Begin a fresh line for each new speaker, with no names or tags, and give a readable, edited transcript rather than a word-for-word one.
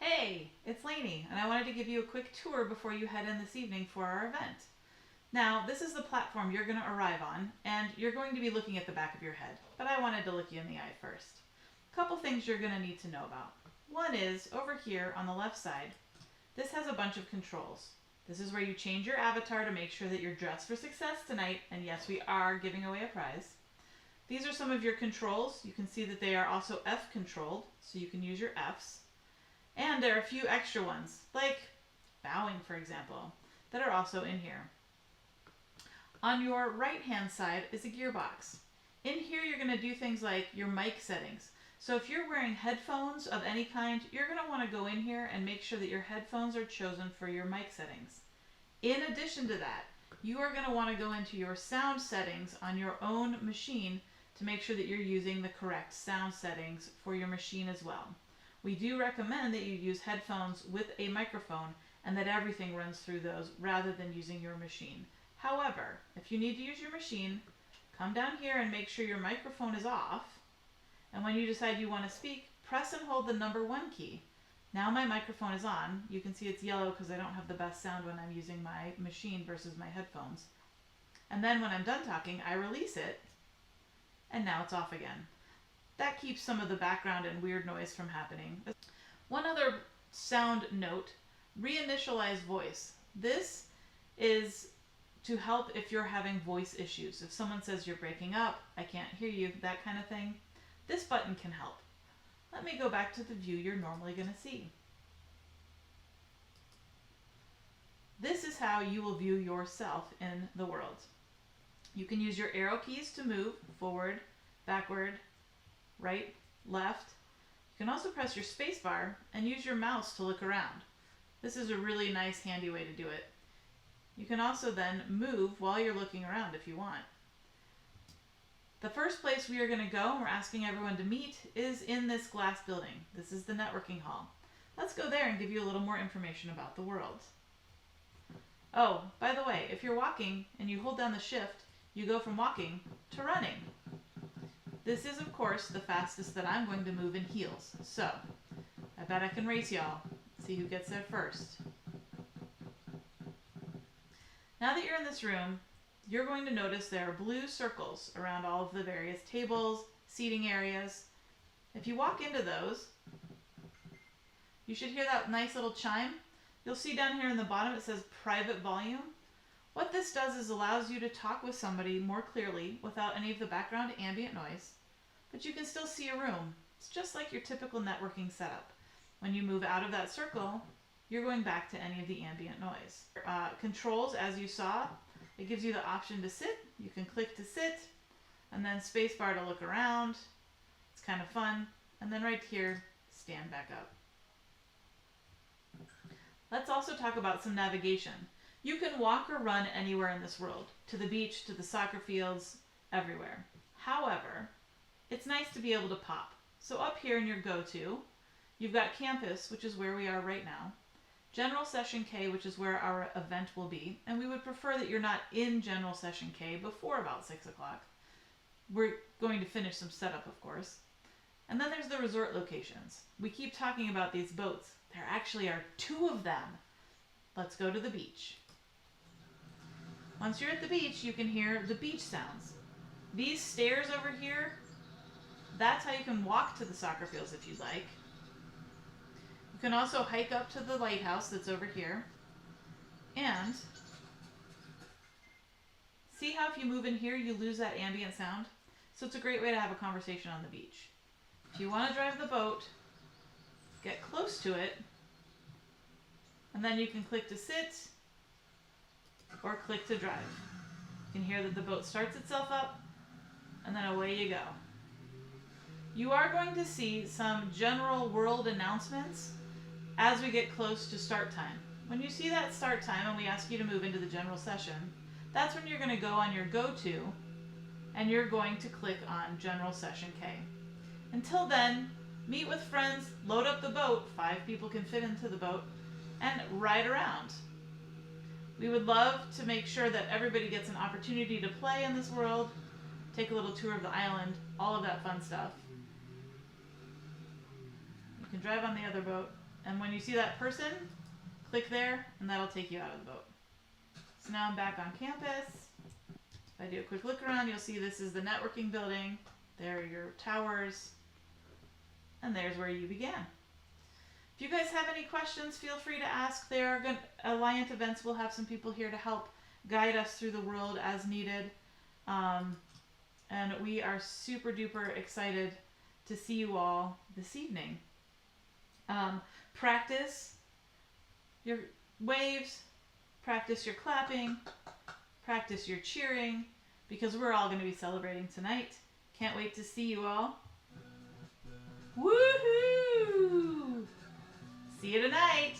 Hey, it's Lainey, and I wanted to give you a quick tour before you head in this evening for our event. Now, this is the platform you're going to arrive on, and you're going to be looking at the back of your head, but I wanted to look you in the eye first. A couple things you're going to need to know about. One is, over here on the left side, this has a bunch of controls. This is where you change your avatar to make sure that you're dressed for success tonight, and yes, we are giving away a prize. These are some of your controls. You can see that they are also F controlled, so you can use your Fs. And there are a few extra ones, like bowing, for example, that are also in here. On your right-hand side is a gearbox. In here, you're going to do things like your mic settings. So if you're wearing headphones of any kind, you're going to want to go in here and make sure that your headphones are chosen for your mic settings. In addition to that, you are going to want to go into your sound settings on your own machine to make sure that you're using the correct sound settings for your machine as well. We do recommend that you use headphones with a microphone and that everything runs through those rather than using your machine. However, if you need to use your machine, come down here and make sure your microphone is off. And when you decide you want to speak, press and hold the number 1 key. Now my microphone is on. You can see it's yellow because I don't have the best sound when I'm using my machine versus my headphones. And then when I'm done talking, I release it, and now it's off again. That keeps some of the background and weird noise from happening. One other sound note, Re-Initialize Voice. This is to help if you're having voice issues. If someone says you're breaking up, I can't hear you, that kind of thing, this button can help. Let me go back to the view you're normally going to see. This is how you will view yourself in the world. You can use your arrow keys to move forward, backward, right, left. You can also press your space bar and use your mouse to look around. This is a really nice, handy way to do it. You can also then move while you're looking around if you want. The first place we are going to go, and we're asking everyone to meet, is in this glass building. This is the networking hall. Let's go there and give you a little more information about the world. Oh, by the way, if you're walking and you hold down the shift, you go from walking to running. This is, of course, the fastest that I'm going to move in heels. So, I bet I can race y'all. See who gets there first. Now that you're in this room, you're going to notice there are blue circles around all of the various tables, seating areas. If you walk into those, you should hear that nice little chime. You'll see down here in the bottom it says private volume. What this does is allows you to talk with somebody more clearly without any of the background ambient noise, but you can still see a room. It's just like your typical networking setup. When you move out of that circle, you're going back to any of the ambient noise. Controls, as you saw, it gives you the option to sit. You can click to sit, and then spacebar to look around. It's kind of fun. And then right here, stand back up. Let's also talk about some navigation. You can walk or run anywhere in this world, to the beach, to the soccer fields, everywhere. However, it's nice to be able to pop. So up here in your go-to, you've got campus, which is where we are right now, general session K, which is where our event will be, and we would prefer that you're not in general session K before about 6 o'clock. We're going to finish some setup, of course. And then there's the resort locations. We keep talking about these boats. There actually are 2 of them. Let's go to the beach. Once you're at the beach, you can hear the beach sounds. These stairs over here, that's how you can walk to the soccer fields if you'd like. You can also hike up to the lighthouse that's over here. And see how if you move in here, you lose that ambient sound? So it's a great way to have a conversation on the beach. If you want to drive the boat, get close to it, and then you can click to sit or click to drive. You can hear that the boat starts itself up, and then away you go. You are going to see some general world announcements as we get close to start time. When you see that start time and we ask you to move into the general session, that's when you're going to go on your go-to and you're going to click on general session K. Until then, meet with friends, load up the boat, 5 people can fit into the boat, and ride around. We would love to make sure that everybody gets an opportunity to play in this world, take a little tour of the island, all of that fun stuff. You can drive on the other boat And when you see that person, click there, and that'll take you out of the boat. So now I'm back on campus. If I do a quick look around, you'll see this is the networking building. There are your towers. And there's where you began. If you guys have any questions, feel free to ask. Alliant events will have some people here to help guide us through the world as needed. And we are super duper excited to see you all this evening. Practice your waves, practice your clapping, practice your cheering, because we're all going to be celebrating tonight. Can't wait to see you all. Woohoo! See you tonight!